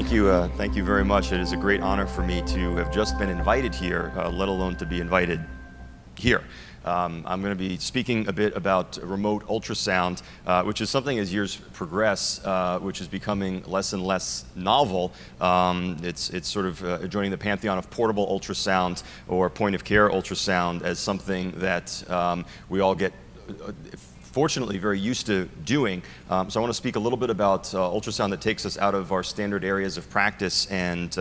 Thank you very much. It is a great honor for me to have just been invited here, let alone to be invited here. I'm going to be speaking a bit about remote ultrasound, which is something as years progress, which is becoming less and less novel. It's sort of joining the pantheon of portable ultrasound or point-of-care ultrasound as something that we all get fortunately very used to doing. So I want to speak a little bit about ultrasound that takes us out of our standard areas of practice and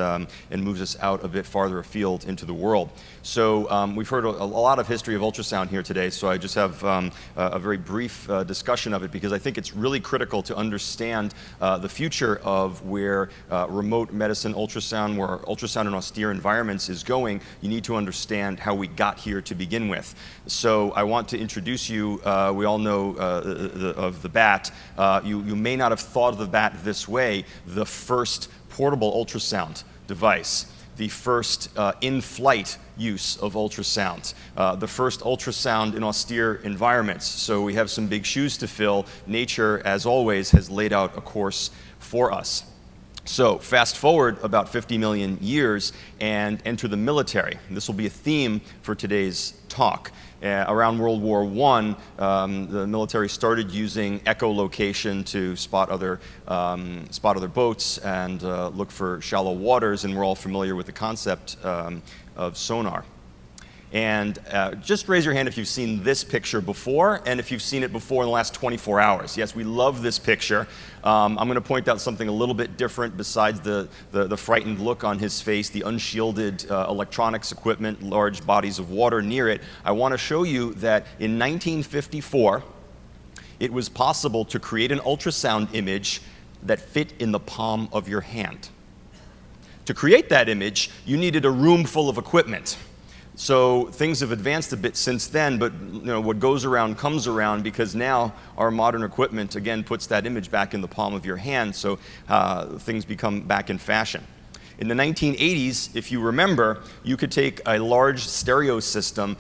moves us out a bit farther afield into the world. So we've heard a lot of history of ultrasound here today, so I just have a very brief discussion of it because I think it's really critical to understand the future of where remote medicine ultrasound, where ultrasound in austere environments is going. You need to understand how we got here to begin with. So I want to introduce you, we all know of the BAT. You may not have thought of the BAT this way, the first portable ultrasound device, the first in-flight use of ultrasound, the first ultrasound in austere environments. So we have some big shoes to fill. Nature, as always, has laid out a course for us. So fast forward about 50 million years and enter the military. This will be a theme for today's talk. Around World War I, the military started using echolocation to spot other boats and look for shallow waters, and we're all familiar with the concept of sonar. And just raise your hand if you've seen this picture before, and if you've seen it before in the last 24 hours. Yes, we love this picture. I'm going to point out something a little bit different besides the frightened look on his face, the unshielded electronics equipment, large bodies of water near it. I want to show you that in 1954, it was possible to create an ultrasound image that fit in the palm of your hand. To create that image, you needed a room full of equipment. So things have advanced a bit since then, but what goes around comes around, because now our modern equipment, again, puts that image back in the palm of your hand, so things become back in fashion. In the 1980s, if you remember, you could take a large stereo system,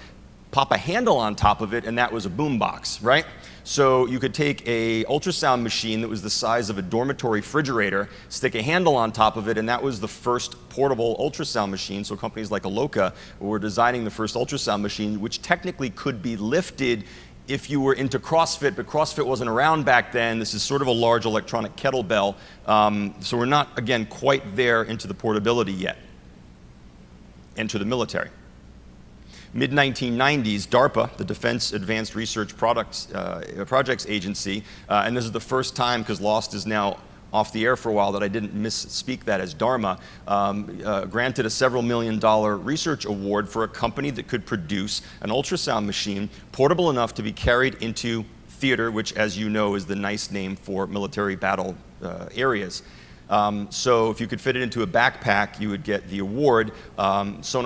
pop a handle on top of it, and that was a boombox, right? So you could take a ultrasound machine that was the size of a dormitory refrigerator, stick a handle on top of it, and that was the first portable ultrasound machine. So companies like Icahn were designing the first ultrasound machine, which technically could be lifted if you were into CrossFit, but CrossFit wasn't around back then. This is sort of a large electronic kettlebell. So we're not, again, quite there into the portability yet. Enter the military. Mid-1990s, DARPA, the Defense Advanced Research Projects Agency, and this is the first time, because Lost is now off the air for a while, that I didn't misspeak that as Dharma, granted a several $million research award for a company that could produce an ultrasound machine portable enough to be carried into theater, which, as you know, is the nice name for military battle areas. So if you could fit it into a backpack, you would get the award.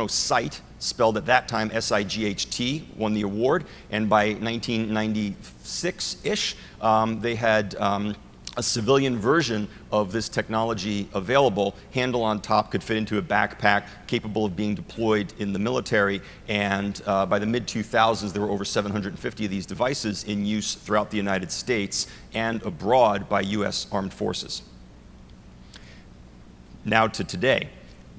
Sight, spelled at that time S-I-G-H-T, won the award, and by 1996-ish, they had a civilian version of this technology available. Handle on top, could fit into a backpack, capable of being deployed in the military, and by the mid-2000s, there were over 750 of these devices in use throughout the United States and abroad by US Armed Forces. Now to today.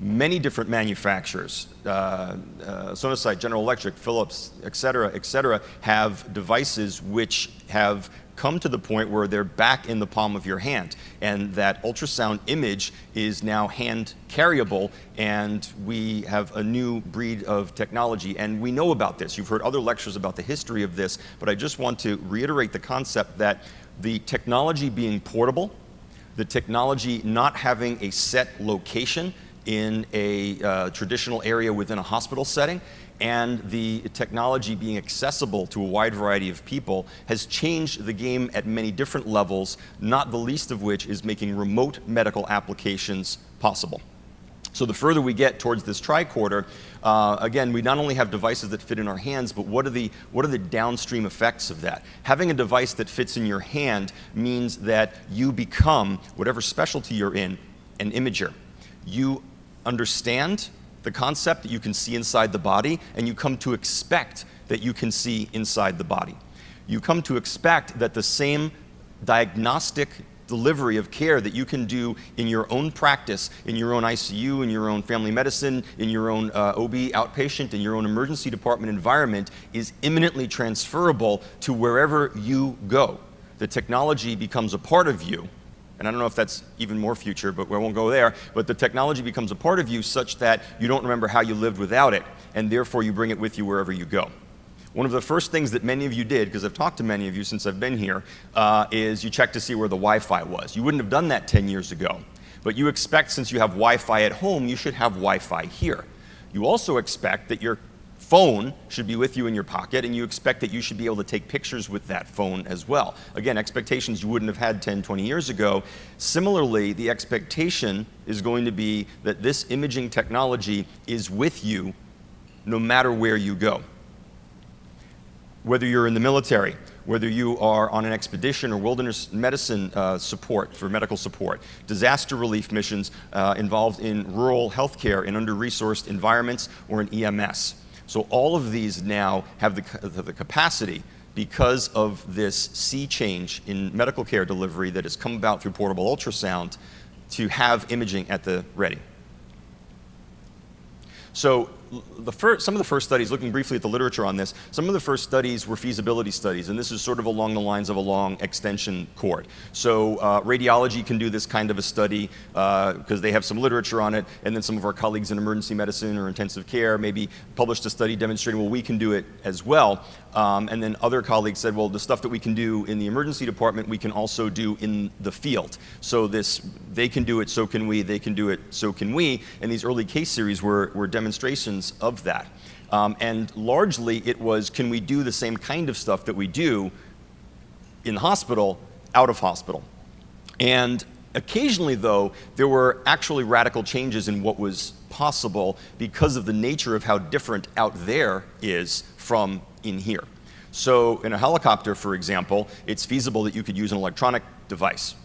Many different manufacturers, Sinai, General Electric, Philips, et cetera, have devices which have come to the point where they're back in the palm of your hand, and that ultrasound image is now hand carryable, and we have a new breed of technology, and we know about this. You've heard other lectures about the history of this, but I just want to reiterate the concept that the technology being portable, the technology not having a set location in a traditional area within a hospital setting, and the technology being accessible to a wide variety of people has changed the game at many different levels, not the least of which is making remote medical applications possible. So the further we get towards this tricorder, again, we not only have devices that fit in our hands, but what are the downstream effects of that? Having a device that fits in your hand means that you become, whatever specialty you're in, an imager. You understand the concept that you can see inside the body, and you come to expect that you can see inside the body. You come to expect that the same diagnostic delivery of care that you can do in your own practice, in your own ICU, in your own family medicine, in your own OB outpatient, in your own emergency department environment is imminently transferable to wherever you go. The technology becomes a part of you, and I don't know if that's even more future, but we won't go there, but the technology becomes a part of you such that you don't remember how you lived without it, and therefore you bring it with you wherever you go. One of the first things that many of you did, because I've talked to many of you since I've been here, is you check to see where the Wi-Fi was. You wouldn't have done that 10 years ago, but you expect since you have Wi-Fi at home, you should have Wi-Fi here. You also expect that your phone should be with you in your pocket, and you expect that you should be able to take pictures with that phone as well. Again, expectations you wouldn't have had 10, 20 years ago. Similarly, the expectation is going to be that this imaging technology is with you no matter where you go. Whether you're in the military, whether you are on an expedition or wilderness medicine support for medical support, disaster relief missions involved in rural healthcare in under-resourced environments or in EMS. So all of these now have the capacity, because of this sea change in medical care delivery that has come about through portable ultrasound, to have imaging at the ready. So some of the first studies, looking briefly at the literature on this, some of the first studies were feasibility studies, and this is sort of along the lines of a long extension cord. So radiology can do this kind of a study because they have some literature on it, and then some of our colleagues in emergency medicine or intensive care maybe published a study demonstrating, well, we can do it as well. And then other colleagues said, well, the stuff that we can do in the emergency department, we can also do in the field. So they can do it, so can we, they can do it, so can we. And these early case series were demonstrations of that. And largely it was, can we do the same kind of stuff that we do in the hospital, out of hospital? And occasionally, though, there were actually radical changes in what was possible because of the nature of how different out there is from in here. So in a helicopter, for example, it's feasible that you could use an electronic device.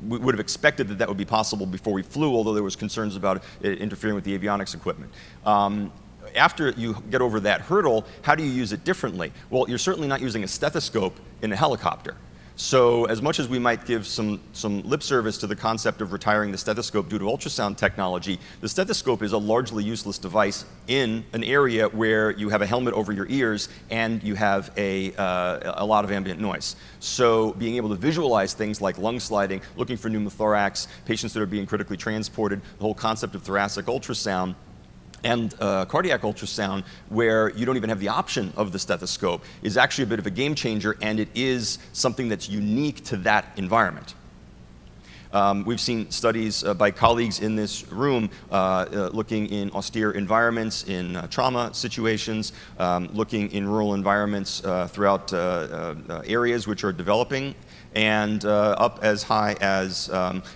We would have expected that that would be possible before we flew, although there was concerns about it interfering with the avionics equipment. After you get over that hurdle, how do you use it differently? Well, you're certainly not using a stethoscope in a helicopter. So as much as we might give some lip service to the concept of retiring the stethoscope due to ultrasound technology, the stethoscope is a largely useless device in an area where you have a helmet over your ears and you have a lot of ambient noise. So being able to visualize things like lung sliding, looking for pneumothorax, patients that are being critically transported, the whole concept of thoracic ultrasound, and cardiac ultrasound, where you don't even have the option of the stethoscope, is actually a bit of a game changer, and it is something that's unique to that environment. We've seen studies by colleagues in this room looking in austere environments, in trauma situations, looking in rural environments throughout areas which are developing, and up as high as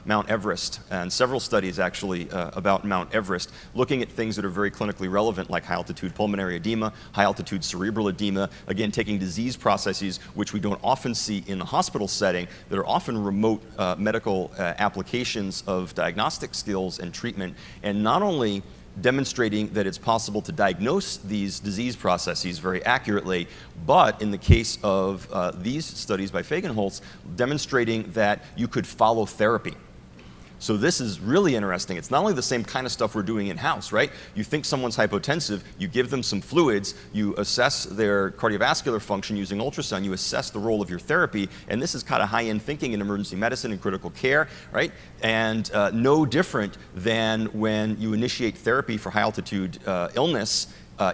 Mount Everest, and several studies actually about Mount Everest, looking at things that are very clinically relevant, like high-altitude pulmonary edema, high-altitude cerebral edema, again, taking disease processes which we don't often see in the hospital setting, that are often remote medical applications of diagnostic skills and treatment, and not only demonstrating that it's possible to diagnose these disease processes very accurately, but in the case of these studies by Fagenholz, demonstrating that you could follow therapy. So this is really interesting. It's not only the same kind of stuff we're doing in-house, right? You think someone's hypotensive, you give them some fluids, you assess their cardiovascular function using ultrasound, you assess the role of your therapy, and this is kind of high-end thinking in emergency medicine and critical care, right? And no different than when you initiate therapy for high-altitude illness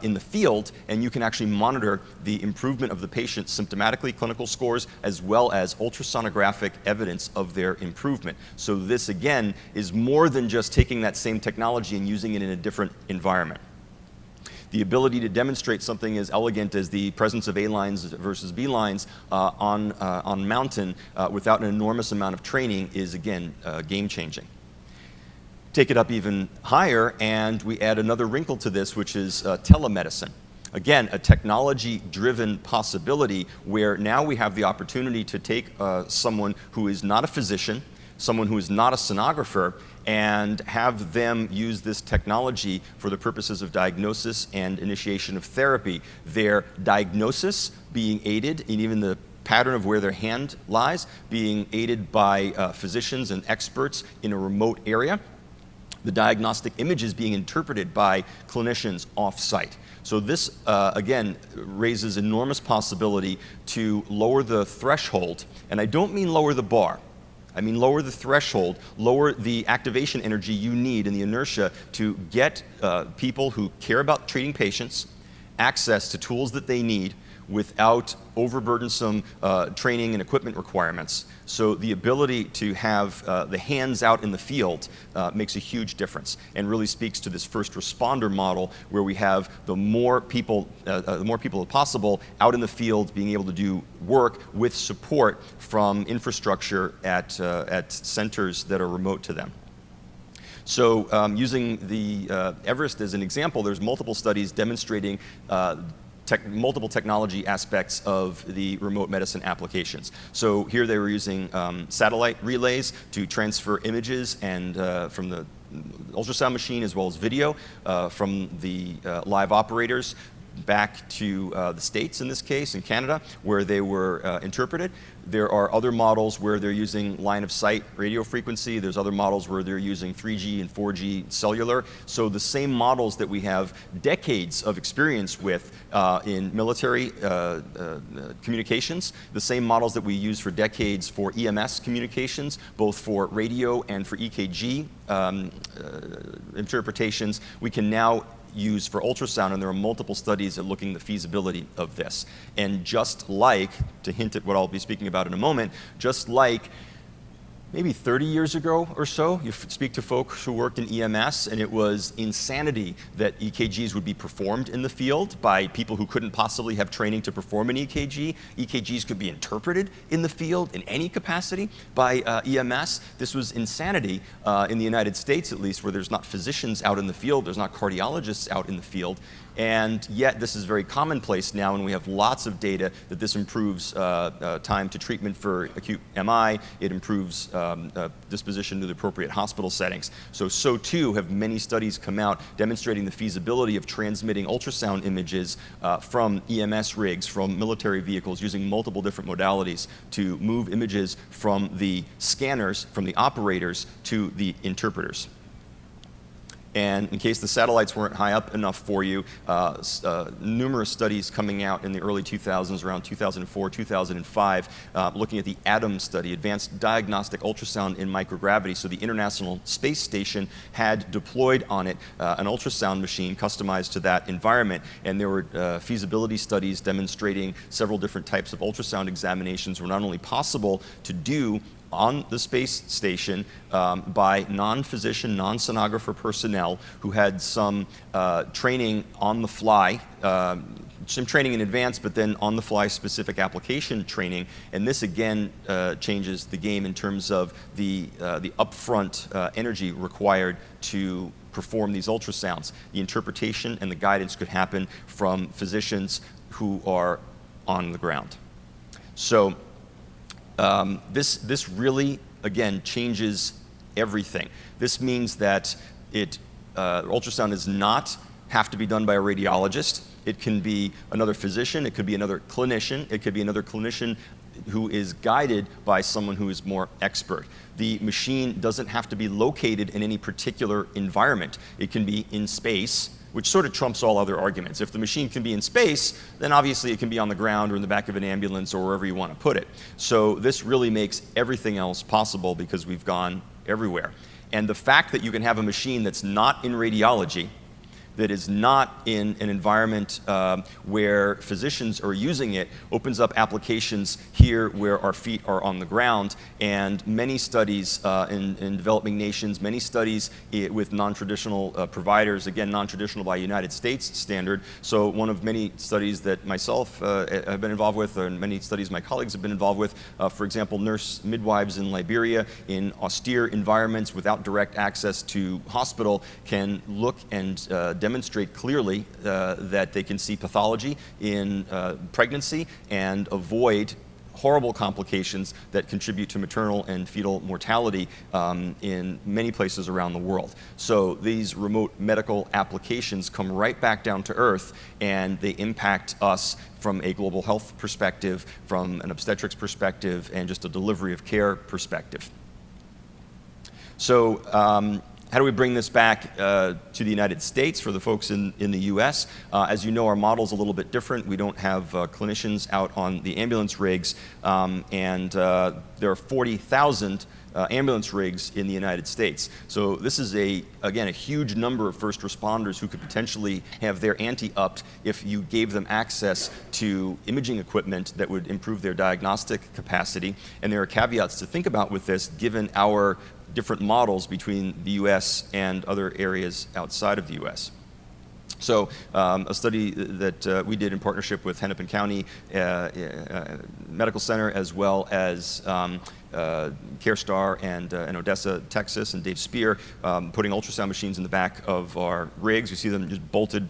in the field, and you can actually monitor the improvement of the patient symptomatically, clinical scores, as well as ultrasonographic evidence of their improvement. So this, again, is more than just taking that same technology and using it in a different environment. The ability to demonstrate something as elegant as the presence of A lines versus B lines on mountain without an enormous amount of training is, again, game-changing. Take it up even higher, and we add another wrinkle to this, which is telemedicine. Again, a technology-driven possibility where now we have the opportunity to take someone who is not a physician, someone who is not a sonographer, and have them use this technology for the purposes of diagnosis and initiation of therapy. Their diagnosis being aided, and even the pattern of where their hand lies, being aided by physicians and experts in a remote area. The diagnostic images being interpreted by clinicians off-site. So this, again, raises enormous possibility to lower the threshold, and I don't mean lower the bar. I mean lower the threshold, lower the activation energy you need and the inertia to get people who care about treating patients access to tools that they need without overburdensome training and equipment requirements. So the ability to have the hands out in the field makes a huge difference and really speaks to this first responder model where we have the more people as possible out in the field being able to do work with support from infrastructure at centers that are remote to them. So using the Everest as an example, there's multiple studies demonstrating multiple technology aspects of the remote medicine applications. So here they were using satellite relays to transfer images and from the ultrasound machine as well as video from the live operators back to the States in this case, in Canada, where they were interpreted. There are other models where they're using line of sight radio frequency. There's other models where they're using 3G and 4G cellular. So the same models that we have decades of experience with in military communications, the same models that we use for decades for EMS communications, both for radio and for EKG interpretations, we can now use for ultrasound, and there are multiple studies at looking at the feasibility of this. And just like, to hint at what I'll be speaking about in a moment, just like maybe 30 years ago or so, you speak to folks who worked in EMS, and it was insanity that EKGs would be performed in the field by people who couldn't possibly have training to perform an EKG. EKGs could be interpreted in the field in any capacity by EMS. This was insanity in the United States, at least, where there's not physicians out in the field, there's not cardiologists out in the field. And yet this is very commonplace now, and we have lots of data that this improves time to treatment for acute MI. It improves disposition to the appropriate hospital settings. So too have many studies come out demonstrating the feasibility of transmitting ultrasound images from EMS rigs, from military vehicles, using multiple different modalities to move images from the scanners, from the operators, to the interpreters. And in case the satellites weren't high up enough for you, numerous studies coming out in the early 2000s, around 2004, 2005, looking at the ATOM study, Advanced Diagnostic Ultrasound in Microgravity. So the International Space Station had deployed on it an ultrasound machine customized to that environment. And there were feasibility studies demonstrating several different types of ultrasound examinations were not only possible to do on the space station by non-physician, non-sonographer personnel who had some training on the fly, some training in advance, but then on the fly specific application training. And this again changes the game in terms of the upfront energy required to perform these ultrasounds. The interpretation and the guidance could happen from physicians who are on the ground. So this really, again, changes everything. This means that ultrasound does not have to be done by a radiologist. It can be another physician, it could be another clinician, it could be another clinician who is guided by someone who is more expert. The machine doesn't have to be located in any particular environment. It can be in space, which sort of trumps all other arguments. If the machine can be in space, then obviously it can be on the ground or in the back of an ambulance or wherever you want to put it. So this really makes everything else possible because we've gone everywhere. And the fact that you can have a machine that's not in radiology, that is not in an environment where physicians are using it, opens up applications here where our feet are on the ground. And many studies in developing nations, many studies with non-traditional providers, again, non-traditional by United States standard. So one of many studies that myself have been involved with, and many studies my colleagues have been involved with, for example, nurse midwives in Liberia in austere environments without direct access to hospital can look and demonstrate clearly that they can see pathology in pregnancy and avoid horrible complications that contribute to maternal and fetal mortality in many places around the world. So these remote medical applications come right back down to earth, and they impact us from a global health perspective, from an obstetrics perspective, and just a delivery of care perspective. So how do we bring this back to the United States for the folks in the US? As you know, our model's a little bit different. We don't have clinicians out on the ambulance rigs, and there are 40,000 ambulance rigs in the United States. So this is, again, a huge number of first responders who could potentially have their ante upped if you gave them access to imaging equipment that would improve their diagnostic capacity. And there are caveats to think about with this, given our different models between the US and other areas outside of the US. So a study that we did in partnership with Hennepin County Medical Center, as well as CareStar and Odessa, Texas, and Dave Spear, putting ultrasound machines in the back of our rigs. You see them just bolted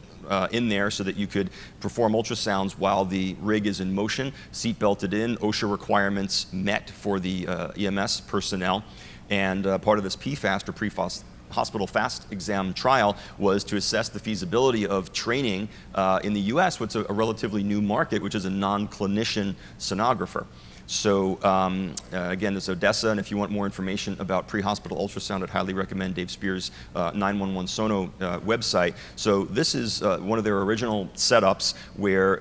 in there so that you could perform ultrasounds while the rig is in motion, seat belted in, OSHA requirements met for the EMS personnel. And part of this PFAST, or pre-hospital fast exam trial, was to assess the feasibility of training in the US, what's a relatively new market, which is a non-clinician sonographer. So again, this is Odessa, and if you want more information about pre-hospital ultrasound, I'd highly recommend Dave Spear's 911 Sono website. So this is one of their original setups where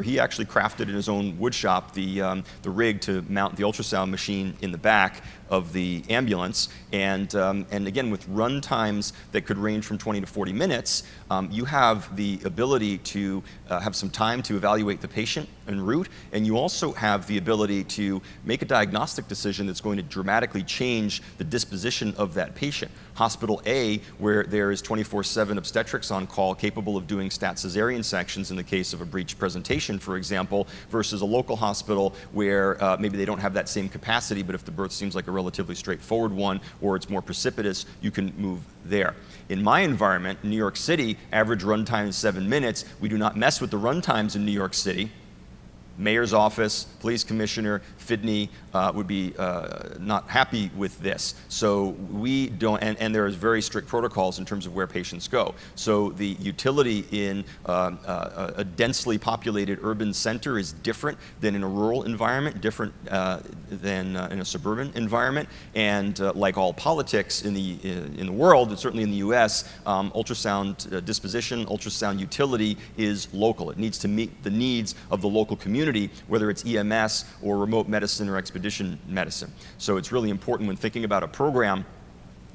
he actually crafted in his own wood shop the rig to mount the ultrasound machine in the back of the ambulance, and again, with run times that could range from 20 to 40 minutes, you have the ability to have some time to evaluate the patient en route, and you also have the ability to make a diagnostic decision that's going to dramatically change the disposition of that patient. Hospital A, where there is 24/7 obstetrics on call capable of doing stat cesarean sections in the case of a breech presentation, for example, versus a local hospital where maybe they don't have that same capacity, but if the birth seems like a relatively straightforward one, or it's more precipitous, you can move there. In my environment, New York City, average run time is 7 minutes. We do not mess with the run times in New York City. Mayor's office, police commissioner, FIDNY would be not happy with this. So we don't, and there is very strict protocols in terms of where patients go. So the utility in a densely populated urban center is different than in a rural environment, different than in a suburban environment. And like all politics in the world, and certainly in the US, ultrasound disposition, ultrasound utility is local. It needs to meet the needs of the local community, whether it's EMS or remote medicine or expedition medicine. So it's really important when thinking about a program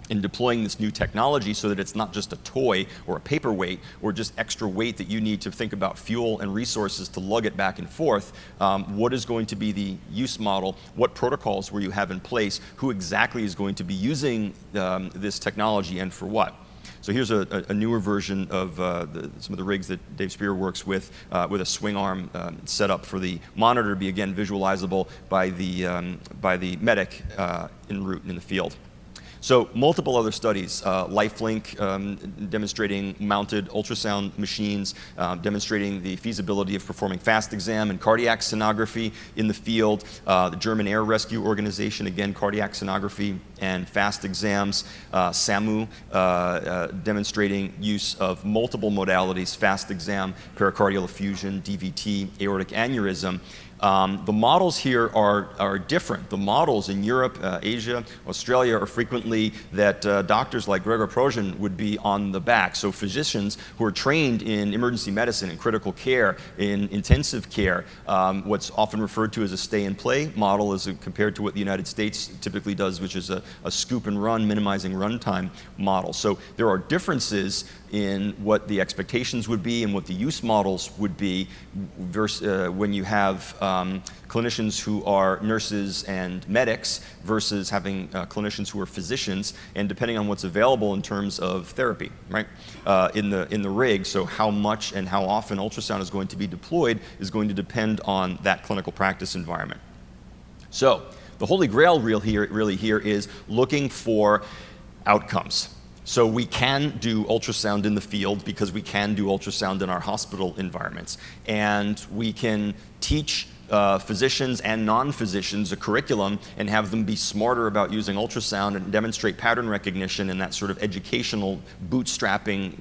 in deploying this new technology, so that it's not just a toy or a paperweight or just extra weight that you need to think about fuel and resources to lug it back and forth. What is going to be the use model? What protocols will you have in place? Who exactly is going to be using this technology, and for what? So here's a newer version of some of the rigs that Dave Spear works with a swing arm setup for the monitor to be, again, visualizable by the medic en route in the field. So multiple other studies, LifeLink demonstrating mounted ultrasound machines, demonstrating the feasibility of performing fast exam and cardiac sonography in the field. The German Air Rescue Organization, again, cardiac sonography and fast exams. SAMU demonstrating use of multiple modalities, fast exam, pericardial effusion, DVT, aortic aneurysm. The models here are different. The models in Europe, Asia, Australia are frequently that doctors like Gregor Prozhin would be on the back. So physicians who are trained in emergency medicine, in critical care, in intensive care, what's often referred to as a stay and play model as compared to what the United States typically does, which is a scoop and run, minimizing runtime model. So there are differences in what the expectations would be and what the use models would be versus when you have clinicians who are nurses and medics versus having clinicians who are physicians, and depending on what's available in terms of therapy, right, in the rig. So how much and how often ultrasound is going to be deployed is going to depend on that clinical practice environment. So the holy grail really here is looking for outcomes. So we can do ultrasound in the field because we can do ultrasound in our hospital environments. And we can teach physicians and non-physicians a curriculum and have them be smarter about using ultrasound and demonstrate pattern recognition and that sort of educational bootstrapping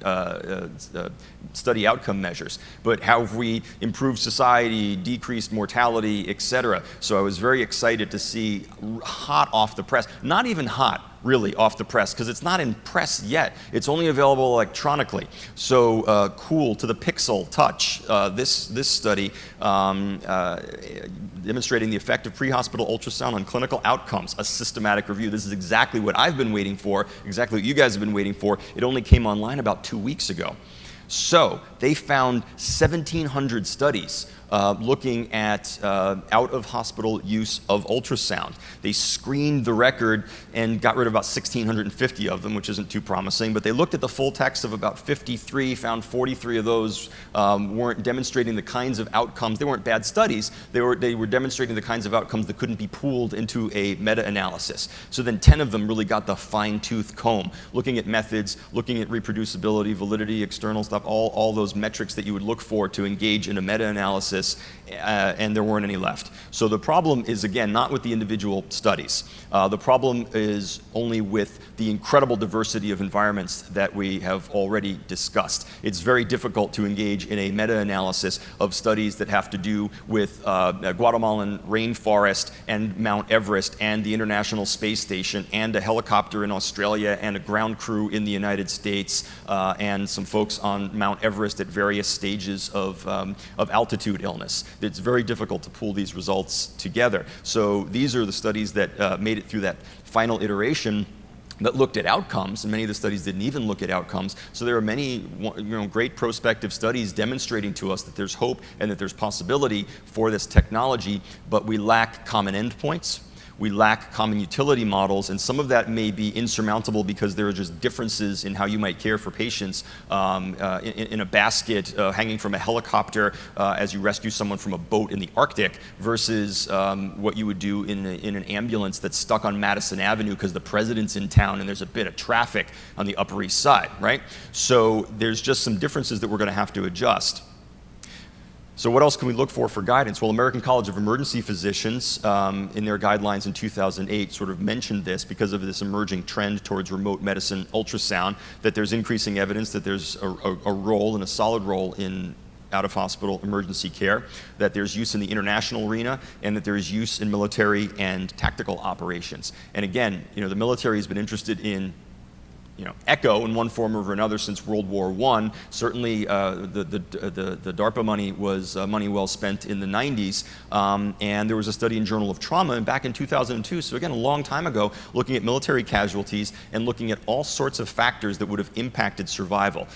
study outcome measures. But how have we improved society, decreased mortality, et cetera? So I was very excited to see hot off the press, not even hot, really off the press, because it's not in press yet. It's only available electronically. So cool to the pixel touch. This study demonstrating the effect of pre-hospital ultrasound on clinical outcomes, a systematic review. This is exactly what I've been waiting for, exactly what you guys have been waiting for. It only came online about 2 weeks ago. So they found 1,700 studies looking at out-of-hospital use of ultrasound. They screened the record and got rid of about 1,650 of them, which isn't too promising, but they looked at the full text of about 53, found 43 of those weren't demonstrating the kinds of outcomes. They weren't bad studies. They were demonstrating the kinds of outcomes that couldn't be pooled into a meta-analysis. So then 10 of them really got the fine-tooth comb, looking at methods, looking at reproducibility, validity, external stuff, all those metrics that you would look for to engage in a meta-analysis. And there weren't any left. So the problem is, again, not with the individual studies. The problem is only with the incredible diversity of environments that we have already discussed. It's very difficult to engage in a meta-analysis of studies that have to do with Guatemalan rainforest and Mount Everest and the International Space Station and a helicopter in Australia and a ground crew in the United States and some folks on Mount Everest at various stages of altitude illness. It's very difficult to pull these results together. So these are the studies that made it through that final iteration that looked at outcomes, and many of the studies didn't even look at outcomes. So there are many great prospective studies demonstrating to us that there's hope and that there's possibility for this technology, but we lack common endpoints. We lack common utility models, and some of that may be insurmountable because there are just differences in how you might care for patients in a basket hanging from a helicopter as you rescue someone from a boat in the Arctic versus what you would do in an ambulance that's stuck on Madison Avenue because the president's in town and there's a bit of traffic on the Upper East Side, right? So there's just some differences that we're going to have to adjust. So what else can we look for guidance? Well, American College of Emergency Physicians, in their guidelines in 2008, sort of mentioned this because of this emerging trend towards remote medicine ultrasound, that there's increasing evidence that there's a role and a solid role in out-of-hospital emergency care, that there's use in the international arena, and that there's use in military and tactical operations. And again, the military has been interested in echo in one form or another since World War I. Certainly the DARPA money was money well spent in the 90s, and there was a study in Journal of Trauma and back in 2002, so again a long time ago, looking at military casualties and looking at all sorts of factors that would have impacted survival.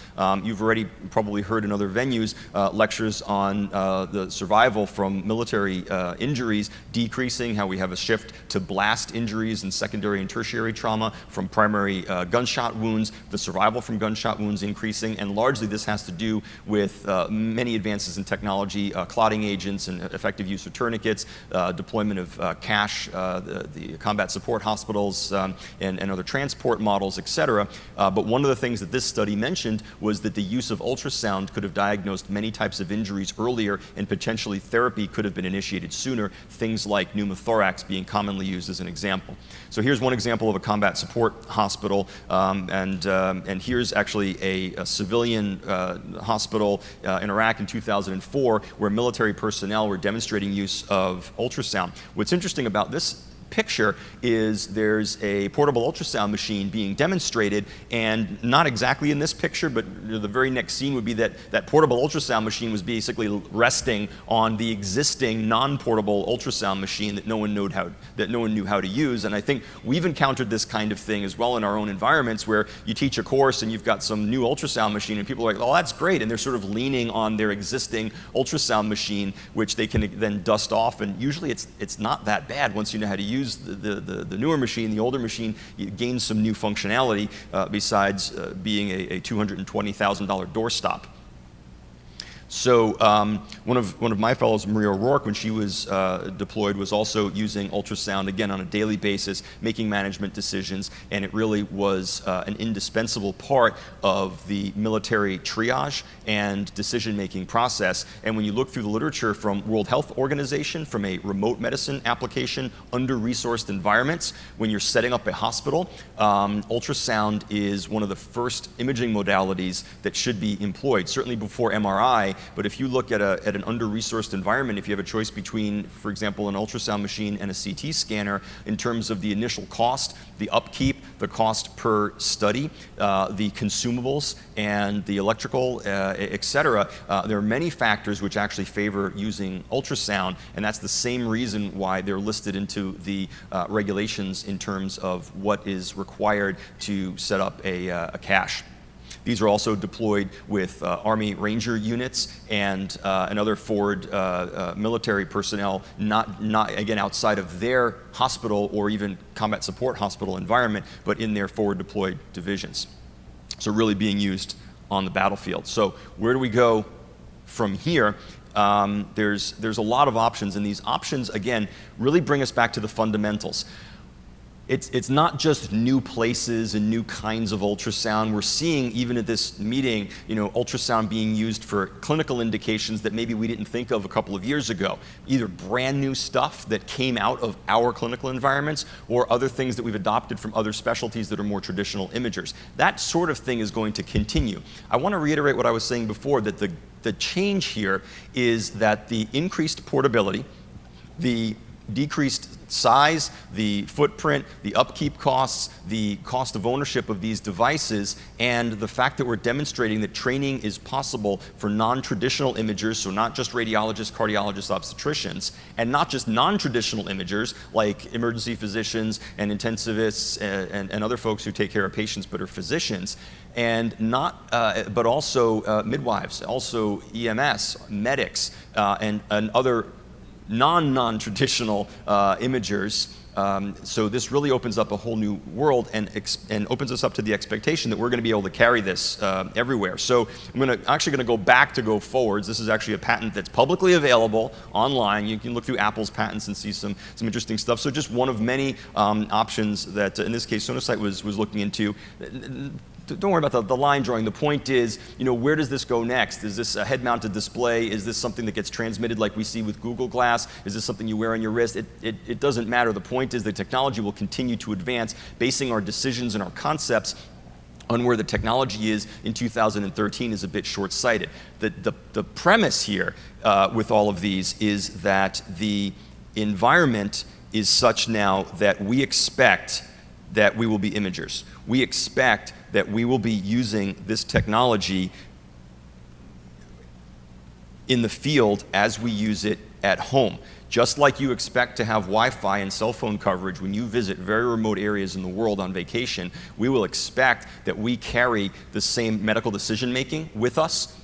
You've already probably heard in other venues lectures on the survival from military injuries decreasing, how we have a shift to blast injuries and secondary and tertiary trauma from primary gunshot wounds, the survival from gunshot wounds increasing, and largely this has to do with many advances in technology, clotting agents and effective use of tourniquets, deployment of CASH, the combat support hospitals, and other transport models, et cetera. But one of the things that this study mentioned was that the use of ultrasound could have diagnosed many types of injuries earlier, and potentially therapy could have been initiated sooner, things like pneumothorax being commonly used as an example. So here's one example of a combat support hospital. And here's actually a civilian hospital in Iraq in 2004 where military personnel were demonstrating use of ultrasound. What's interesting about this picture is there's a portable ultrasound machine being demonstrated, and not exactly in this picture, but the very next scene would be that portable ultrasound machine was basically resting on the existing non-portable ultrasound machine that no one knew how to use. And I think we've encountered this kind of thing as well in our own environments, where you teach a course and you've got some new ultrasound machine and people are like, oh, that's great, and they're sort of leaning on their existing ultrasound machine, which they can then dust off, and usually it's not that bad once you know how to use the newer machine. The older machine gains some new functionality besides being a $220,000 doorstop. So one of my fellows, Maria O'Rourke, when she was deployed, was also using ultrasound, again, on a daily basis, making management decisions, and it really was an indispensable part of the military triage and decision-making process. And when you look through the literature from World Health Organization, from a remote medicine application, under-resourced environments, when you're setting up a hospital, ultrasound is one of the first imaging modalities that should be employed, certainly before MRI. But if you look at an under-resourced environment, if you have a choice between, for example, an ultrasound machine and a CT scanner, in terms of the initial cost, the upkeep, the cost per study, the consumables, and the electrical, et cetera, there are many factors which actually favor using ultrasound, and that's the same reason why they're listed into the regulations in terms of what is required to set up a cache. These are also deployed with Army Ranger units and other forward military personnel, not again outside of their hospital or even combat support hospital environment, but in their forward deployed divisions. So really being used on the battlefield. So where do we go from here? There's a lot of options, and these options, again, really bring us back to the fundamentals. It's not just new places and new kinds of ultrasound. We're seeing, even at this meeting, ultrasound being used for clinical indications that maybe we didn't think of a couple of years ago. Either brand new stuff that came out of our clinical environments or other things that we've adopted from other specialties that are more traditional imagers. That sort of thing is going to continue. I want to reiterate what I was saying before, that the change here is that the increased portability, the decreased size, the footprint, the upkeep costs, the cost of ownership of these devices, and the fact that we're demonstrating that training is possible for non-traditional imagers, so not just radiologists, cardiologists, obstetricians, and not just non-traditional imagers like emergency physicians and intensivists and other folks who take care of patients but are physicians, and but also midwives, also EMS, medics, and other non-traditional imagers. So this really opens up a whole new world and opens us up to the expectation that we're going to be able to carry this everywhere. So I'm actually going to go forwards. This is actually a patent that's publicly available online. You can look through Apple's patents and see some interesting stuff. So just one of many options that, in this case, Sonosite was looking into. Don't worry about the line drawing. The point is, where does this go next? Is this a head-mounted display? Is this something that gets transmitted like we see with Google Glass? Is this something you wear on your wrist? It doesn't matter. The point is the technology will continue to advance, basing our decisions and our concepts on where the technology is in 2013 is a bit short-sighted. The premise here with all of these is that the environment is such now that we expect that we will be imagers. We expect that we will be using this technology in the field as we use it at home. Just like you expect to have Wi-Fi and cell phone coverage when you visit very remote areas in the world on vacation, we will expect that we carry the same medical decision-making with us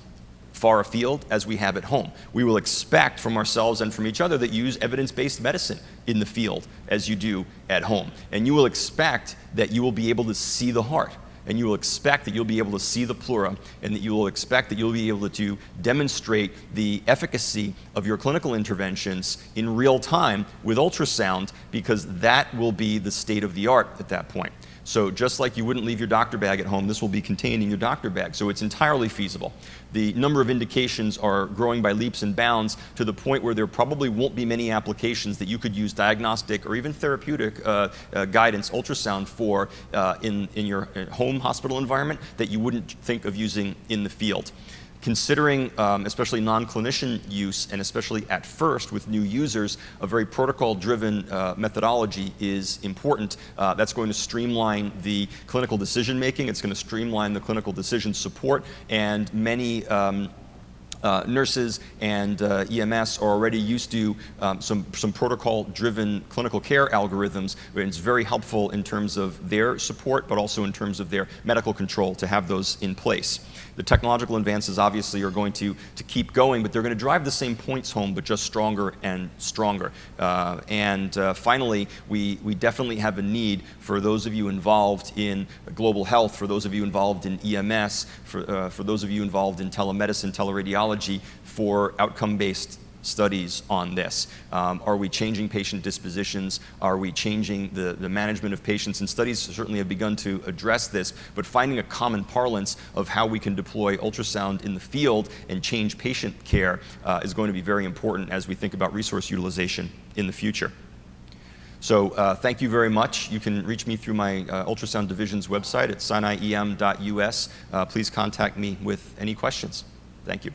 far afield as we have at home. We will expect from ourselves and from each other that you use evidence-based medicine in the field as you do at home. And you will expect that you will be able to see the heart, and you will expect that you'll be able to see the pleura, and that you will expect that you'll be able to demonstrate the efficacy of your clinical interventions in real time with ultrasound, because that will be the state of the art at that point. So just like you wouldn't leave your doctor bag at home, this will be contained in your doctor bag. So it's entirely feasible. The number of indications are growing by leaps and bounds to the point where there probably won't be many applications that you could use diagnostic or even therapeutic guidance ultrasound for in your home hospital environment that you wouldn't think of using in the field. Considering especially non-clinician use, and especially at first with new users, a very protocol-driven methodology is important. That's going to streamline the clinical decision-making. It's going to streamline the clinical decision support, and many nurses and EMS are already used to some protocol-driven clinical care algorithms, and it's very helpful in terms of their support, but also in terms of their medical control to have those in place. The technological advances obviously are going to keep going, but they're going to drive the same points home, but just stronger and stronger. Finally, we definitely have a need for those of you involved in global health, for those of you involved in EMS, for those of you involved in telemedicine, teleradiology, technology for outcome-based studies on this? Are we changing patient dispositions? Are we changing the management of patients? And studies certainly have begun to address this, but finding a common parlance of how we can deploy ultrasound in the field and change patient care is going to be very important as we think about resource utilization in the future. So thank you very much. You can reach me through my ultrasound division's website at sinai.em.us. Please contact me with any questions. Thank you.